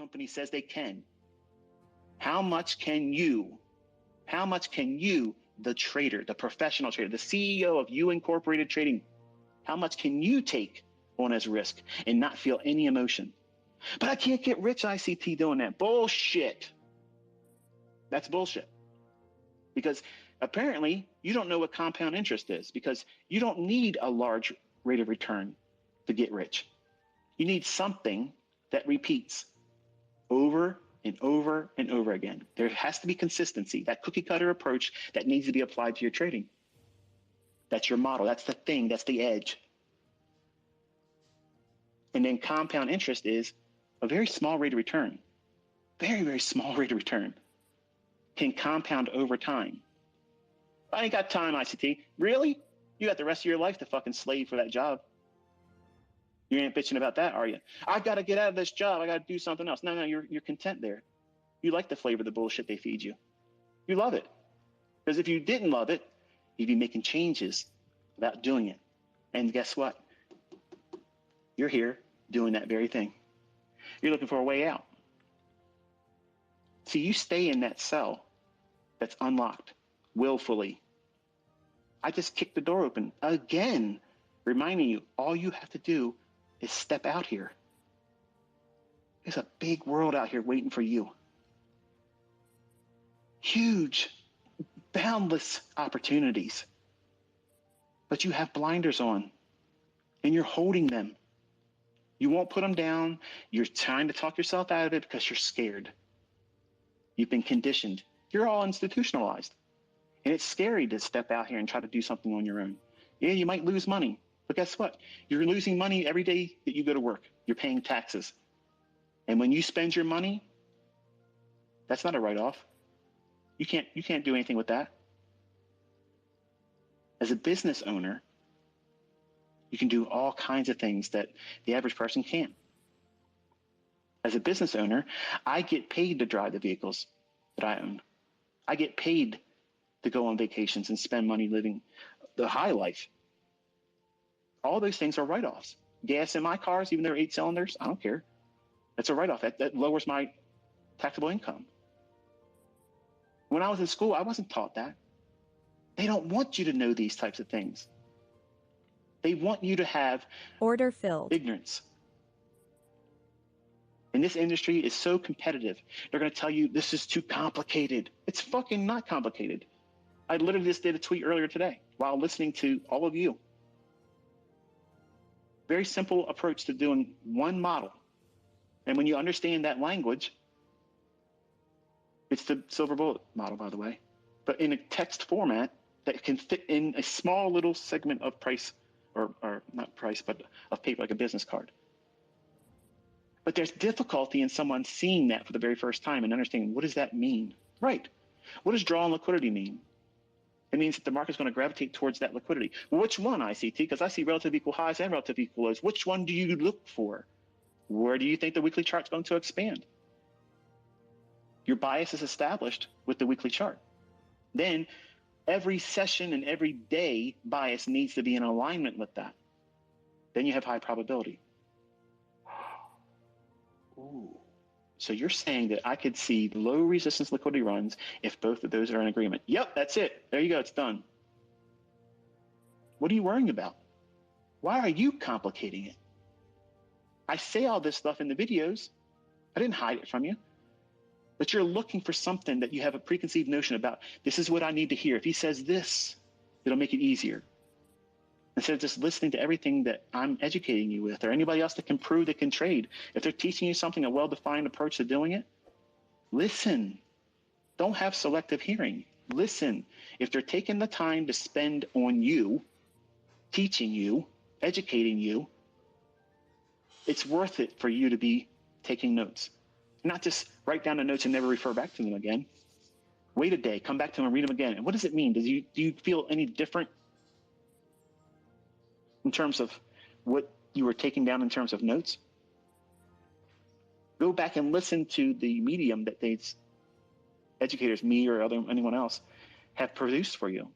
company says they can. How much can you, the trader, the professional trader, the CEO of You Incorporated Trading, how much can you take on as risk and not feel any emotion? But I can't get rich, ICT, doing that. Bullshit. That's bullshit. Because apparently you don't know what compound interest is, because you don't need a large rate of return to get rich. You need something that repeats over and over and over again. There has to be consistency, that cookie cutter approach that needs to be applied to your trading. That's your model. That's the thing. That's the edge. And then compound interest is a very small rate of return. Very, very small rate of return. Can compound over time. I ain't got time, ICT. Really? You got the rest of your life to fucking slave for that job. You ain't bitching about that, are you? I got to get out of this job. I got to do something else. No, you're content there. You like the flavor of the bullshit they feed you. You love it. Because if you didn't love it, you'd be making changes about doing it. And guess what? You're here doing that very thing. You're looking for a way out. See, you stay in that cell that's unlocked willfully. I just kicked the door open again, reminding you, all you have to do is step out here. There's a big world out here waiting for you. Huge, boundless opportunities. But you have blinders on, and you're holding them. You won't put them down. You're trying to talk yourself out of it because you're scared. You've been conditioned. You're all institutionalized. And it's scary to step out here and try to do something on your own. Yeah, you might lose money. But guess what? You're losing money every day that you go to work. You're paying taxes. And when you spend your money, that's not a write-off. You can't do anything with that. As a business owner, you can do all kinds of things that the average person can't. As a business owner, I get paid to drive the vehicles that I own. I get paid to go on vacations and spend money living the high life. All those things are write-offs. Gas in my cars, even though they're 8 cylinders, I don't care. That's a write-off. That lowers my taxable income. When I was in school, I wasn't taught that. They don't want you to know these types of things. They want you to have order filled ignorance. And this industry is so competitive. They're going to tell you this is too complicated. It's fucking not complicated. I literally just did a tweet earlier today while listening to all of you. Very simple approach to doing one model. And when you understand that language, it's the Silver Bullet model, by the way, but in a text format that can fit in a small little segment of price, or not price, but of paper, like a business card. But there's difficulty in someone seeing that for the very first time and understanding, what does that mean? Right. What does draw on liquidity mean? It means that the market's going to gravitate towards that liquidity. Well, which one, ICT? Because I see relative equal highs and relative equal lows. Which one do you look for? Where do you think the weekly chart's going to expand? Your bias is established with the weekly chart. Then every session and every day bias needs to be in alignment with that. Then you have high probability. Ooh. So you're saying that I could see low resistance liquidity runs if both of those are in agreement. Yep, that's it. There you go. It's done. What are you worrying about? Why are you complicating it? I say all this stuff in the videos. I didn't hide it from you. But you're looking for something that you have a preconceived notion about. This is what I need to hear. If he says this, it'll make it easier. Instead of just listening to everything that I'm educating you with, or anybody else that can prove they can trade. If they're teaching you something, a well-defined approach to doing it, listen. Don't have selective hearing. Listen. If they're taking the time to spend on you, teaching you, educating you, it's worth it for you to be taking notes. Not just write down the notes and never refer back to them again. Wait a day, come back to them and read them again. And what does it mean? Do you feel any different in terms of what you were taking down in terms of notes? Go back and listen to the medium that these educators, me or anyone else, have produced for you.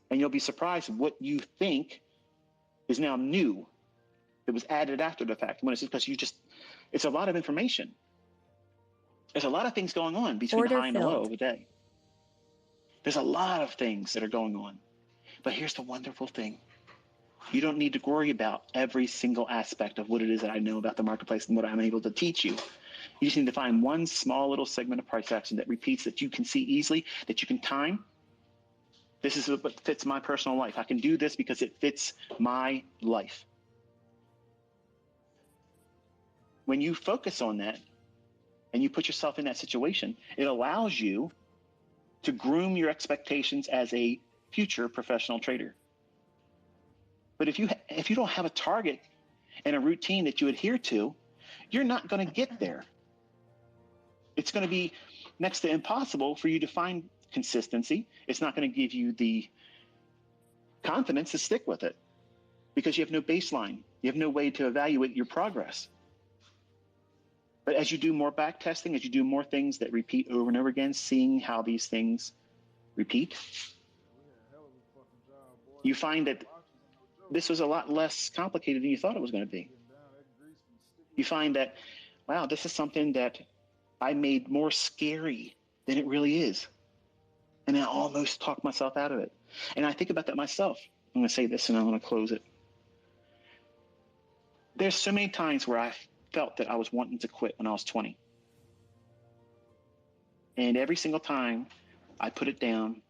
And you'll be surprised what you think is now new. It was added after the fact. When it's because it's a lot of information. There's a lot of things going on between the high and the low of the day. There's a lot of things that are going on. But here's the wonderful thing. You don't need to worry about every single aspect of what it is that I know about the marketplace and what I'm able to teach you. You just need to find one small little segment of price action that repeats, that you can see easily, that you can time. This is what fits my personal life. I can do this because it fits my life. When you focus on that and you put yourself in that situation, it allows you to groom your expectations as a future professional trader. But if you don't have a target and a routine that you adhere to, you're not going to get there. It's going to be next to impossible for you to find consistency. It's not going to give you the confidence to stick with it because you have no baseline. You have no way to evaluate your progress. But as you do more back testing, as you do more things that repeat over and over again, seeing how these things repeat, you find that this was a lot less complicated than you thought it was going to be. You find that, wow, this is something that I made more scary than it really is. And I almost talked myself out of it. And I think about that myself. I'm going to say this and I'm going to close it. There's so many times where I felt that I was wanting to quit when I was 20. And every single time I put it down